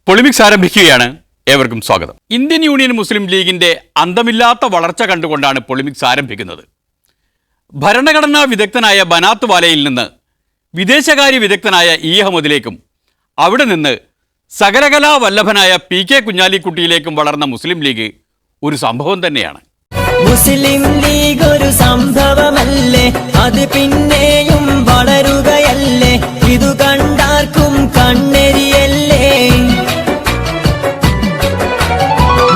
പൊളിമിക്സ് ആരംഭിക്കുകയാണ്. ഏവർക്കും സ്വാഗതം. ഇന്ത്യൻ യൂണിയൻ മുസ്ലിം ലീഗിന്റെ അന്തമില്ലാത്ത വളർച്ച കണ്ടുകൊണ്ടാണ് പൊളിമിക്സ് ആരംഭിക്കുന്നത്. ഭരണഘടനാ വിദഗ്ധനായ ബനാത്ത് വാലയിൽ നിന്ന് വിദേശകാര്യ വിദഗ്ധനായ ഇ അഹമ്മദിലേക്കും അവിടെ നിന്ന് സകലകലാ വല്ലഭനായ PK കുഞ്ഞാലിക്കുട്ടിയിലേക്കും വളർന്ന മുസ്ലിം ലീഗ് ഒരു സംഭവം തന്നെയാണ്. മുസ്ലിം ലീഗ് ഒരു സംഭവമല്ലേ, അത് പിന്നെയും വളരുകയല്ലേ, ഇതു കണ്ടാർക്കും കണ്ണെരിയല്ലേ.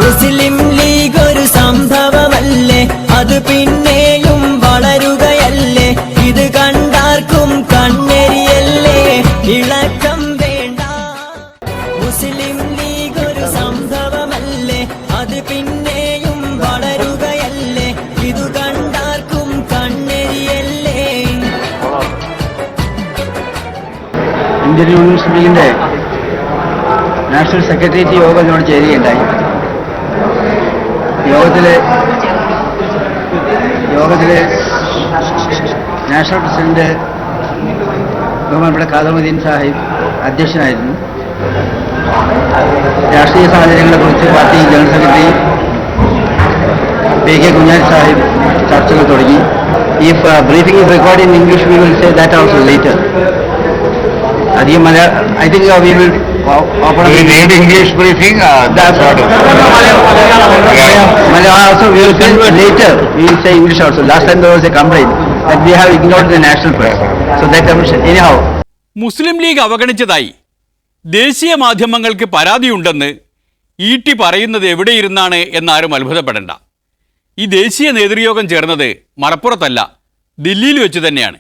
മുസ്ലിം ലീഗ് ഒരു സംഭവമല്ലേ, അത് പിന്നെയും വളരുകയല്ലേ, ഇത് കണ്ടാർക്കും കണ്ണെരിയല്ലേ, ഇളക്കം വേണ്ട. മുസ്ലിം ലീഗ് ഒരു സംഭവമല്ലേ, അത് പിന്നെയും വളരുകയല്ലേ, ഇതു കണ്ടാർക്കും കണ്ണെരിയല്ലേ. ഇന്ത്യൻ യൂണിയൻ മുസ്ലിം ലീഗിന്റെ നാഷണൽ സെക്രട്ടേറിയറ്റ് യോഗം എന്നോട് ചേരുകയുണ്ടായി. യോഗത്തിലെ നാഷണൽ പ്രസിഡന്റ് ബഹുമാനപ്പെട്ട ഖാദറുദ്ദീൻ സാഹിബ് അധ്യക്ഷനായിരുന്നു. രാഷ്ട്രീയ സാഹചര്യങ്ങളെക്കുറിച്ച് party general secretary PK Kunhali Sahib ചർച്ചകൾ തുടങ്ങി. If briefing is recorded in English, we will say that also later. അധികം I think we will open up. We need English briefing. That's what. Malayalam also we will say later. We will say English also. Last time there was a complaint that we have ignored the national press. So that anyhow. Muslim League അവഗണിച്ചതായി ദേശീയ മാധ്യമങ്ങൾക്ക് പരാതിയുണ്ടെന്ന് ET പറയുന്നത് എവിടെയിരുന്നാണ് എന്നാരും അത്ഭുതപ്പെടേണ്ട. ഈ ദേശീയ നേതൃയോഗം ചേർന്നത് മലപ്പുറത്തല്ല, ദില്ലിയിൽ വെച്ച് തന്നെയാണ്.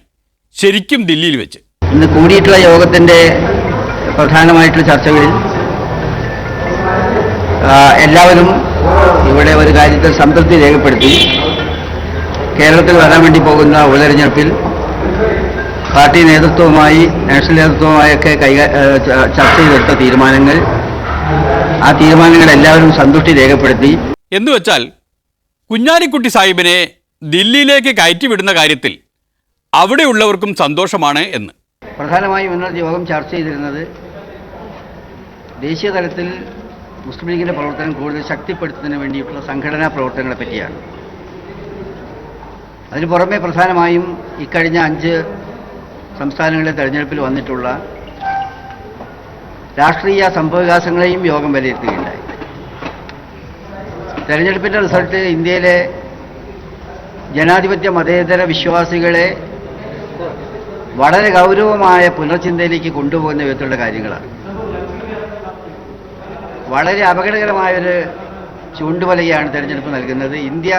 ശരിക്കും ദില്ലിയിൽ വെച്ച്. ഇന്ന് കൂടിയിട്ടുള്ള യോഗത്തിൻ്റെ പ്രധാനമായിട്ടുള്ള ചർച്ചകളിൽ എല്ലാവരും ഇവിടെ ഒരു കാര്യത്തിൽ സംതൃപ്തി രേഖപ്പെടുത്തി. കേരളത്തിൽ വരാൻ വേണ്ടി പോകുന്ന ഉപതെരഞ്ഞെടുപ്പിൽ പാർട്ടി നേതൃത്വവുമായി നാഷണൽ നേതൃത്വവുമായൊക്കെ ചർച്ച ചെയ്തെടുത്ത തീരുമാനങ്ങൾ, ആ തീരുമാനങ്ങൾ എല്ലാവരും സന്തുഷ്ടി രേഖപ്പെടുത്തി. എന്നുവെച്ചാൽ കുഞ്ഞാലിക്കുട്ടി സാഹിബിനെ ദില്ലിയിലേക്ക് കയറ്റിവിടുന്ന കാര്യത്തിൽ അവിടെയുള്ളവർക്കും സന്തോഷമാണ് എന്ന്. പ്രധാനമായും ഇന്നത്തെ യോഗം ചർച്ച ചെയ്തിരുന്നത് ദേശീയ തലത്തിൽ മുസ്ലിം ലീഗിൻ്റെ പ്രവർത്തനം കൂടുതൽ ശക്തിപ്പെടുത്തുന്നതിന് വേണ്ടിയിട്ടുള്ള സംഘടനാ പ്രവർത്തനങ്ങളെ പറ്റിയാണ്. അതിന് പുറമെ പ്രധാനമായും ഇക്കഴിഞ്ഞ 5 സംസ്ഥാനങ്ങളിലെ തെരഞ്ഞെടുപ്പിൽ വന്നിട്ടുള്ള രാഷ്ട്രീയ സംഭവവികാസങ്ങളെയും യോഗം വിലയിരുത്തുകയുണ്ടായി. തെരഞ്ഞെടുപ്പിൻ്റെ റിസൾട്ട് ഇന്ത്യയിലെ ജനാധിപത്യ മതേതര വിശ്വാസികളെ വളരെ ഗൗരവമായ പുനർചിന്തയിലേക്ക് കൊണ്ടുപോകുന്ന വിധത്തിലുള്ള കാര്യങ്ങളാണ്. വളരെ അപകടകരമായൊരു ചൂണ്ടുവലയാണ് തെരഞ്ഞെടുപ്പ് നൽകുന്നത്. ഇന്ത്യ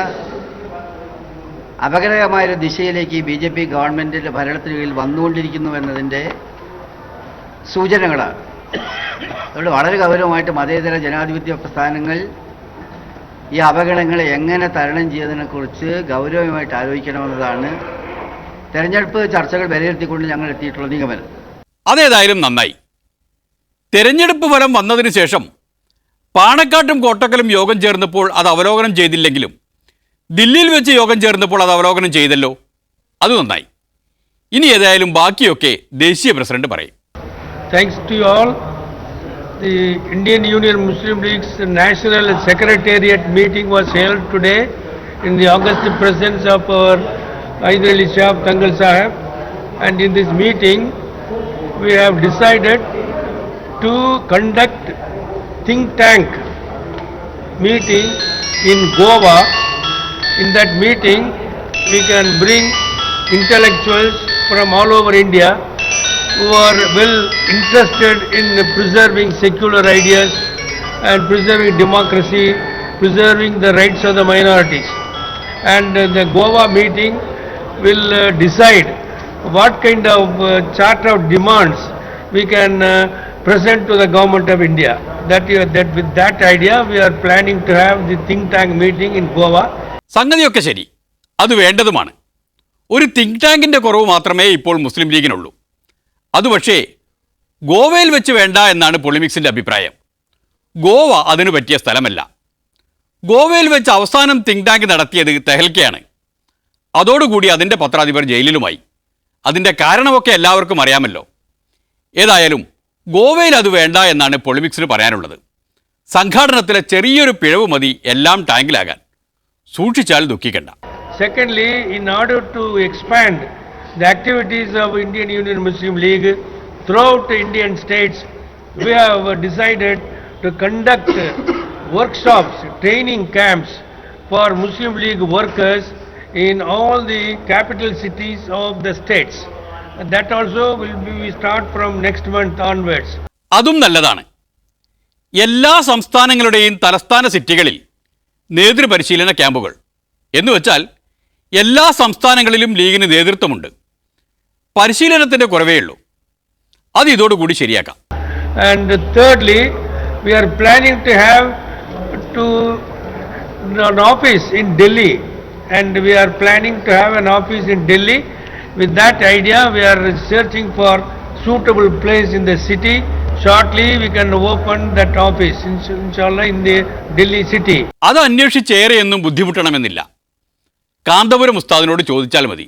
അപകടകരമായൊരു ദിശയിലേക്ക് BJP ഗവൺമെൻറ്റിൻ്റെ ഭരണത്തിന് കീഴിൽ വന്നുകൊണ്ടിരിക്കുന്നു എന്നതിൻ്റെ സൂചനകളാണ്. അതുകൊണ്ട് വളരെ ഗൗരവമായിട്ട് മതേതര ജനാധിപത്യ പ്രസ്ഥാനങ്ങൾ ഈ അപകടങ്ങളെ എങ്ങനെ തരണം ചെയ്തതിനെക്കുറിച്ച് ഗൗരവമായിട്ട് ആലോചിക്കണമെന്നതാണ് തെരഞ്ഞെടുപ്പ് ചർച്ചകൾ വിലയിരുത്തിക്കൊണ്ട് ഞങ്ങൾ എത്തിയിട്ടുള്ള നിഗമനം. അതേതായാലും നന്നായി. തെരഞ്ഞെടുപ്പ് ഫലം വന്നതിന് ശേഷം പാണക്കാട്ടും കോട്ടക്കലും യോഗം ചേർന്നപ്പോൾ അത് അവലോകനം ചെയ്തില്ലെങ്കിലും ദില്ലിയിൽ വെച്ച് യോഗം ചേർന്നപ്പോൾ അത് അവലോകനം ചെയ്തല്ലോ, അത് നന്നായി. ഇനി ഏതായാലും ബാക്കിയൊക്കെ ദേശീയ പ്രസിഡന്റ് പറയും. Thanks to you all. The Indian Union Muslim League's National Secretariat meeting was held today in the august presence of our Haider Ali Shah Tangal Sahib, and in this meeting we have decided to conduct think tank meeting in Goa. In that meeting we can bring intellectuals from all over India who are well interested in preserving secular ideas and preserving democracy, preserving the rights of the minorities. And the Goa meeting will decide what kind of chart of demands we can present to the government of India. With that idea we are planning to have the think tank meeting in Goa. സംഗതിയൊക്കെ ശരി, അത് വേണ്ടതുമാണ്. ഒരു think ടാങ്കിൻ്റെ കുറവ് മാത്രമേ ഇപ്പോൾ മുസ്ലിം ലീഗിനുള്ളൂ. അത് പക്ഷേ ഗോവയിൽ വെച്ച് വേണ്ട എന്നാണ് പൊളിമിക്സിൻ്റെ അഭിപ്രായം. ഗോവ അതിനു പറ്റിയ സ്ഥലമല്ല. ഗോവയിൽ വെച്ച് അവസാനം തിങ്ക് ടാങ്ക് നടത്തിയത് തെഹൽക്കയാണ്. അതോടുകൂടി അതിൻ്റെ പത്രാധിപർ ജയിലിലുമായി. അതിൻ്റെ കാരണമൊക്കെ എല്ലാവർക്കും അറിയാമല്ലോ. ഏതായാലും ഗോവയിൽ അത് വേണ്ട എന്നാണ് പൊളിമിക്സിന് പറയാനുള്ളത്. സംഘാടനത്തിലെ ചെറിയൊരു പിഴവ് മതി എല്ലാം ടാങ്കിലാകാൻ. സൂക്ഷിച്ചാൽ ദുഃഖിക്കണ്ട. Secondly, in order to expand the activities of Indian Union Muslim League throughout the Indian states, we have decided to conduct workshops, training camps for Muslim League workers in all the capital cities of the states. That also will be start from next month onwards. അതും നല്ലതാണ്. എല്ലാ സംസ്ഥാനങ്ങളുടെയും തലസ്ഥാന സിറ്റികളിൽ നേതൃപരിശീലന ക്യാമ്പുകൾ എന്നുവെച്ചാൽ എല്ലാ സംസ്ഥാനങ്ങളിലും ലീഗിന് നേതൃത്വമുണ്ട്. പരിശീലനത്തിൻ്റെ കുറവേയുള്ളൂ. അത് ഇതോടുകൂടി ശരിയാക്കാം. And thirdly, we are planning to have an office in Delhi, and we are planning to have an office in Delhi. With that idea, we are searching for suitable place in the city. Shortly, we can open that office, inshallah, in the Delhi city. അത് അന്വേഷിച്ചേറെയൊന്നും ബുദ്ധിമുട്ടണമെന്നില്ല. കാന്തപുരം ഉസ്താദിനോട് ചോദിച്ചാൽ മതി.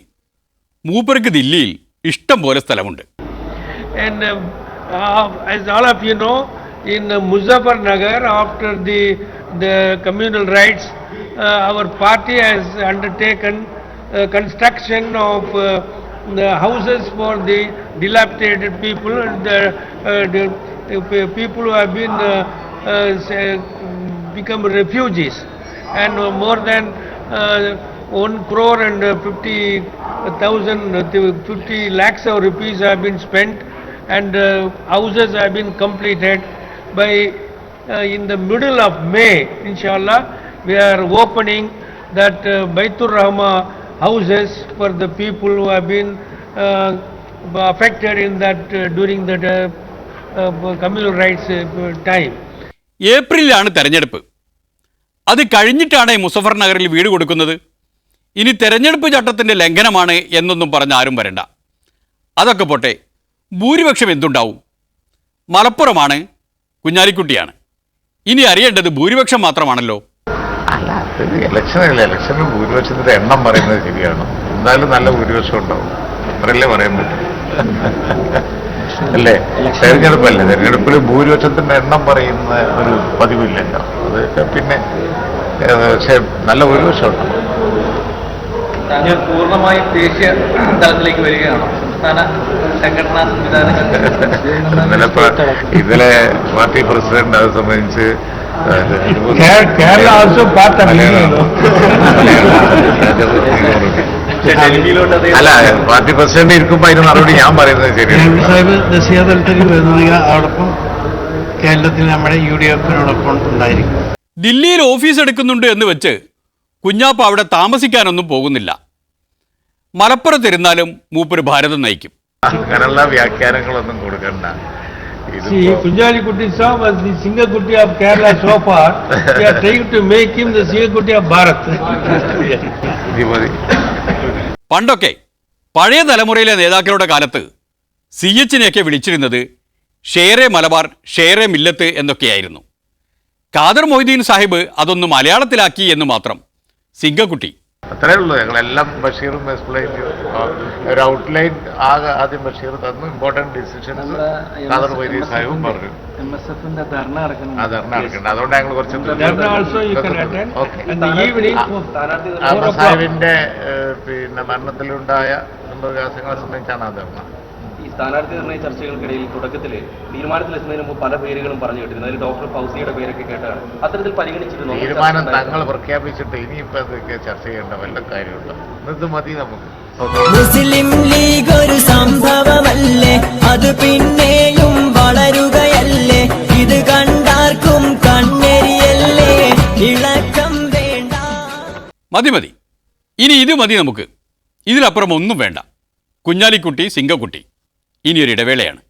മൂപ്പർക്ക് ദില്ലിയിൽ ഇഷ്ടം പോലെ സ്ഥലമുണ്ട്. And as all of you know, in Muzaffarnagar, after the communal rights, our party has undertaken construction of the houses for the dilapidated people, the people who have been become refugees, and more than 1 crore and 50 lakhs of rupees have been spent, and houses have been completed. By in the middle of May, inshallah, we are opening that Baitur Rahma houses for the people who have been affected in that during that communal rights time. ഏപ്രിലാണ് തെരഞ്ഞെടുപ്പ്. അത് കഴിഞ്ഞിട്ടാണ് മുസഫർ നഗറിൽ വീട് കൊടുക്കുന്നത്. ഇനി തെരഞ്ഞെടുപ്പ് ചട്ടത്തിൻ്റെ ലംഘനമാണ് എന്നൊന്നും പറഞ്ഞ് ആരും വരണ്ട. അതൊക്കെ പോട്ടെ, ഭൂരിപക്ഷം എന്തുണ്ടാവും? മലപ്പുറമാണ്, കുഞ്ഞാലിക്കുട്ടിയാണ്. ഇനി അറിയേണ്ടത് ഭൂരിപക്ഷം മാത്രമാണല്ലോ. അല്ല, അത് ഇലക്ഷനല്ല. ഇലക്ഷനിൽ ഭൂരിപക്ഷത്തിൻ്റെ എണ്ണം പറയുന്നത് ശരിയാണ്. എന്തായാലും നല്ല ഭൂരിപക്ഷം ഉണ്ടാവും. അത്രയല്ലേ പറയാൻ പറ്റും, അല്ലേ? തെരഞ്ഞെടുപ്പല്ലേ, തെരഞ്ഞെടുപ്പിൽ ഭൂരിപക്ഷത്തിൻ്റെ എണ്ണം പറയുന്ന ഒരു പതിവില്ലല്ലോ. അത് പിന്നെ പക്ഷേ നല്ല ഭൂരിപക്ഷം ഉണ്ടാവും. താങ്കൾ പൂർണ്ണമായും ദേശീയ തലത്തിലേക്ക് വരികയാണോ? സംസ്ഥാന സംഘടനാ സംവിധാനങ്ങൾ ഇന്നലെ പാർട്ടി പ്രസിഡന്റ് അത് സംബന്ധിച്ച് Kerala also part of അല്ല, പാർട്ടി പ്രസിഡന്റ് ഇരിക്കുമ്പോൾ അതിന് മറുപടി ഞാൻ പറയുന്നത് ശരിയാണ്. സാഹിബ് ദേശീയ തലത്തിൽ വരുന്ന അതോടൊപ്പം കേരളത്തിൽ നമ്മുടെ UDF-നോടൊപ്പം ഉണ്ടായിരിക്കും. ദില്ലിയിൽ ഓഫീസ് എടുക്കുന്നുണ്ട് എന്ന് വെച്ച് കുഞ്ഞാപ്പ അവിടെ താമസിക്കാനൊന്നും പോകുന്നില്ല. മലപ്പുറത്തിരുന്നാലും മൂപ്പര് ഭാരതം നയിക്കും. അങ്ങനെയുള്ള വ്യാഖ്യാനങ്ങളൊന്നും കൊടുക്കണ്ട. See, Kunjalikutti Saw was the Singakutti of Kerala so far. We are trying to make him the Singakutti of Bharat. പണ്ടൊക്കെ പഴയ തലമുറയിലെ നേതാക്കളുടെ കാലത്ത് CH-നെയൊക്കെ വിളിച്ചിരുന്നത് ഷേറെ മലബാർ, ഷേറെ മില്ലത്ത് എന്നൊക്കെയായിരുന്നു. ഖാദർ മൊയ്തീൻ സാഹിബ് അതൊന്ന് മലയാളത്തിലാക്കി എന്ന് മാത്രം. സിംഗക്കുട്ടി അത്രേ ഉള്ളൂ. ഞങ്ങളെല്ലാം ബഷീറും എക്സ്പ്ലെയിൻ ചെയ്തു. ഒരു ഔട്ട്ലൈൻ ആദ്യം ബഷീർ തന്നു. ഇമ്പോർട്ടൻറ്റ് ഡിസിഷൻസ് ഖാദർ മൊയ്തീൻ സാഹിബും പറഞ്ഞു. MSF-ന്റെ ധർണ നടക്കണം. ആ ധർണ നടക്കണ്ട. അതുകൊണ്ട് ഞങ്ങൾ കുറച്ച് സാഹിബിന്റെ പിന്നെ മരണത്തിലുണ്ടായ സംഭവവികാസങ്ങളെ സംബന്ധിച്ചാണ് ആ ധർണ. ഈ സ്ഥാനാർത്ഥി നിർണയ ചർച്ചകൾക്കിടയിൽ തുടക്കത്തിൽ തീരുമാനത്തിലെത്തുന്നതിന് മുമ്പ് പല പേരുകളും പറഞ്ഞു കേട്ടിരുന്നു. അതിൽ ഡോക്ടർ ഫൗസിയുടെ പേരൊക്കെ കേട്ടാണ്. അത്തരത്തിൽ പരിഗണിച്ചിരുന്നു. തീരുമാനം തങ്ങൾ പ്രഖ്യാപിച്ചിട്ട് ഇനിയിപ്പോൾ അതൊക്കെ ചർച്ച ചെയ്യേണ്ട വല്ല കാര്യമുണ്ടോ? ഇത് മതി നമുക്ക്. മുസ്ലിം ലീഗ് ഒരു സംഭവമല്ലേ, അത് പിന്നെയും വളരുകയല്ലേ, ഇത് കണ്ടാർക്കും കണ്ണെരിയല്ലേ, ഇളക്കം വേണ്ട. മതി. ഇനി ഇത് മതി നമുക്ക്. ഇതിലപ്പുറം ഒന്നും വേണ്ട. കുഞ്ഞാലിക്കുട്ടി, സിംഗക്കുട്ടി. ഇനിയൊരിടവേളയാണ്.